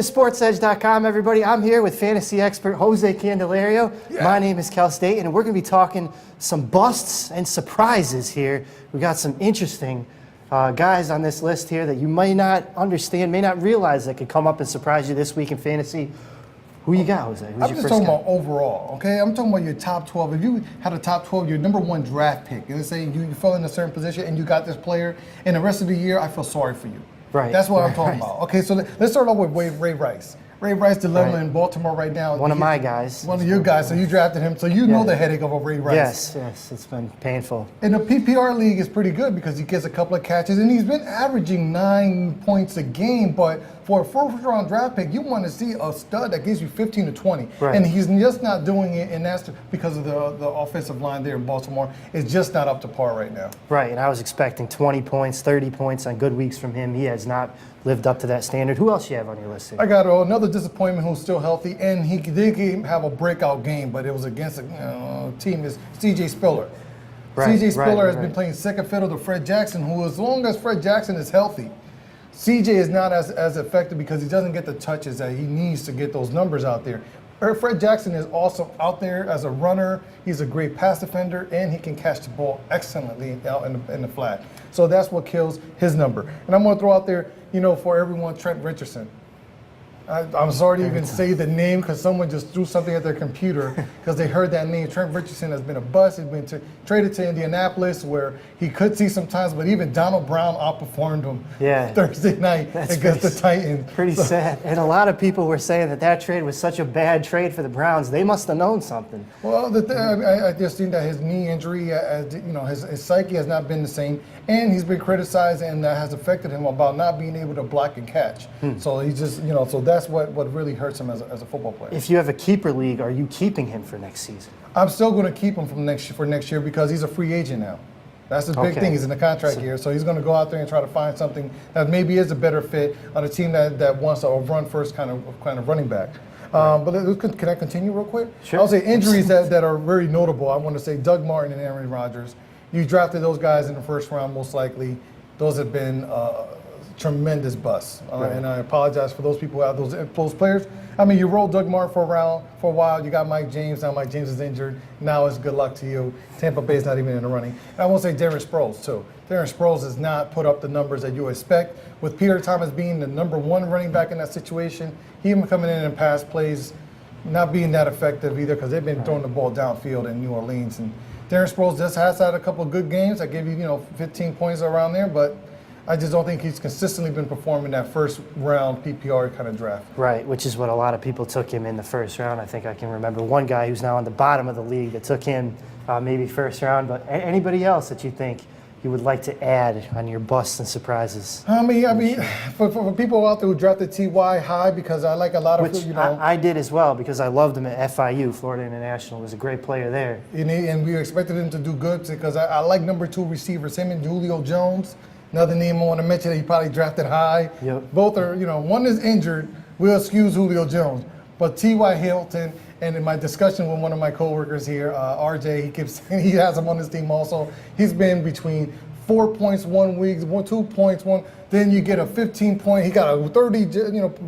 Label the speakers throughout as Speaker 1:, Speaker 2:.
Speaker 1: SportsEdge.com, everybody. I'm here with fantasy expert Jose Candelario. Yeah. My name is Kels, and we're going to be talking some busts and surprises here. We got some interesting guys on this list here that you may not understand, may not realize that could come up and surprise you this week in fantasy. Who you got, Jose?
Speaker 2: I'm just talking about overall, okay? I'm talking about your top 12. If you had a top 12, your number one draft pick, let's say you fell in a certain position and you got this player, and the rest of the year, I feel sorry for you.
Speaker 1: Right.
Speaker 2: That's what I'm talking about. Okay, so let's start off with Ray Rice. Ray Rice, the level in Baltimore right now.
Speaker 1: One of my guys.
Speaker 2: One of your guys. So you drafted him. So you know the headache of a Ray Rice.
Speaker 1: Yes, it's been painful.
Speaker 2: In the PPR league, it's pretty good because he gets a couple of catches, and he's been averaging 9 points a game. But for a first-round draft pick, you want to see a stud that gives you 15 to 20.
Speaker 1: Right.
Speaker 2: And he's just not doing it, and that's because of the offensive line there in Baltimore. It's just not up to par right now.
Speaker 1: Right, and I was expecting 20 points, 30 points on good weeks from him. He has not lived up to that standard. Who else you have on your list here?
Speaker 2: I got another disappointment who's still healthy, and he did have a breakout game, but it was against a team is C.J. Spiller. C.J. Spiller has been playing second fiddle to Fred Jackson, who, as long as Fred Jackson is healthy, C.J. is not as effective because he doesn't get the touches that he needs to get those numbers out there. Fred Jackson is also out there as a runner. He's a great pass defender, and he can catch the ball excellently out in the flat. So that's what kills his number. And I'm going to throw out there, for everyone, Trent Richardson. I'm sorry to even say the name because someone just threw something at their computer because they heard that name. Trent Richardson has been a bust. He's been traded to Indianapolis where he could see some times, but even Donald Brown outperformed him Thursday night against the Titans.
Speaker 1: Pretty sad. And a lot of people were saying that trade was such a bad trade for the Browns. They must have known something.
Speaker 2: Well, I just think that his knee injury, his psyche has not been the same, and he's been criticized, and that has affected him about not being able to block and catch. So he's just, so that's what really hurts him as a football player.
Speaker 1: If you have a keeper league, are you keeping him for next season?
Speaker 2: I'm still going to keep him for next year because he's a free agent now. That's the big thing. He's in the contract year, so he's going to go out there and try to find something that maybe is a better fit on a team that wants a run first kind of running back. But can I continue real quick?
Speaker 1: Sure.
Speaker 2: I'll say injuries that are very notable. I want to say Doug Martin and Aaron Rodgers. You drafted those guys in the first round most likely. Those have been tremendous busts. And I apologize for those people who have those players. I mean, you rolled Doug Martin for a while. You got Mike James. Now Mike James is injured. Now it's good luck to you. Tampa Bay's not even in the running. And I won't say Darren Sproles, too. Darren Sproles has not put up the numbers that you expect. With Peter Thomas being the number one running back in that situation, him coming in and pass plays, not being that effective either because they've been throwing the ball downfield in New Orleans. And Darren Sproles just has had a couple of good games. I gave you, 15 points around there, but I just don't think he's consistently been performing that first round PPR kind of draft.
Speaker 1: Right, which is what a lot of people took him in the first round. I think I can remember one guy who's now on the bottom of the league that took him maybe first round. But anybody else that you think you would like to add on your busts and surprises?
Speaker 2: I mean, for people out there who drafted T.Y. high, because I like a lot of,
Speaker 1: I did as well because I loved him at FIU, Florida International. Was a great player there.
Speaker 2: And we expected him to do good because I like number 2 receivers, him and Julio Jones. Another name I want to mention that he probably drafted high.
Speaker 1: Yep.
Speaker 2: Both are, one is injured. We'll excuse Julio Jones. But T.Y. Hilton, and in my discussion with one of my coworkers here, RJ, he keeps saying he has him on his team also. He's been between 4 points 1 week, 2 points one. Then you get a 15-point. He got a 30,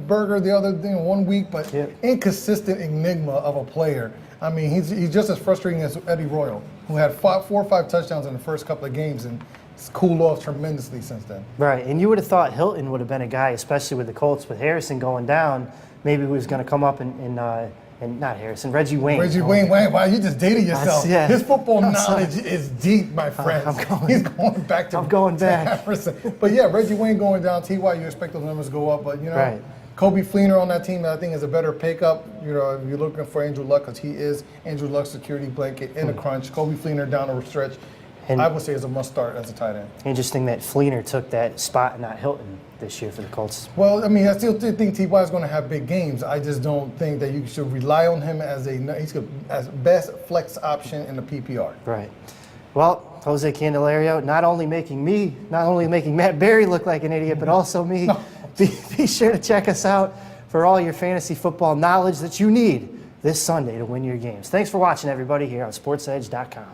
Speaker 2: burger the other 1 week, but inconsistent enigma of a player. I mean, he's just as frustrating as Eddie Royal, who had 4 or 5 touchdowns in the first couple of games, and it's cooled off tremendously since then.
Speaker 1: Right, and you would have thought Hilton would have been a guy, especially with the Colts, with Harrison going down, maybe he was going to come up and not Harrison, Reggie Wayne.
Speaker 2: Reggie Wayne, wow, you just dated yourself. His football knowledge is deep, my friend. He's going back to Harrison. But yeah, Reggie Wayne going down, T.Y., you expect those numbers to go up, but Kobe Fleener on that team, I think, is a better pickup. If you're looking for Andrew Luck, because he is Andrew Luck's security blanket in a crunch. Kobe Fleener down the stretch, and I would say is a must start as a tight end.
Speaker 1: Interesting that Fleener took that spot and not Hilton this year for the Colts.
Speaker 2: Well, I mean, I still think T.Y. is going to have big games. I just don't think that you should rely on him as best flex option in the PPR.
Speaker 1: Right. Well, Jose Candelario, not only making Matt Berry look like an idiot, but also me. No. Be sure to check us out for all your fantasy football knowledge that you need this Sunday to win your games. Thanks for watching, everybody, here on SportsEdge.com.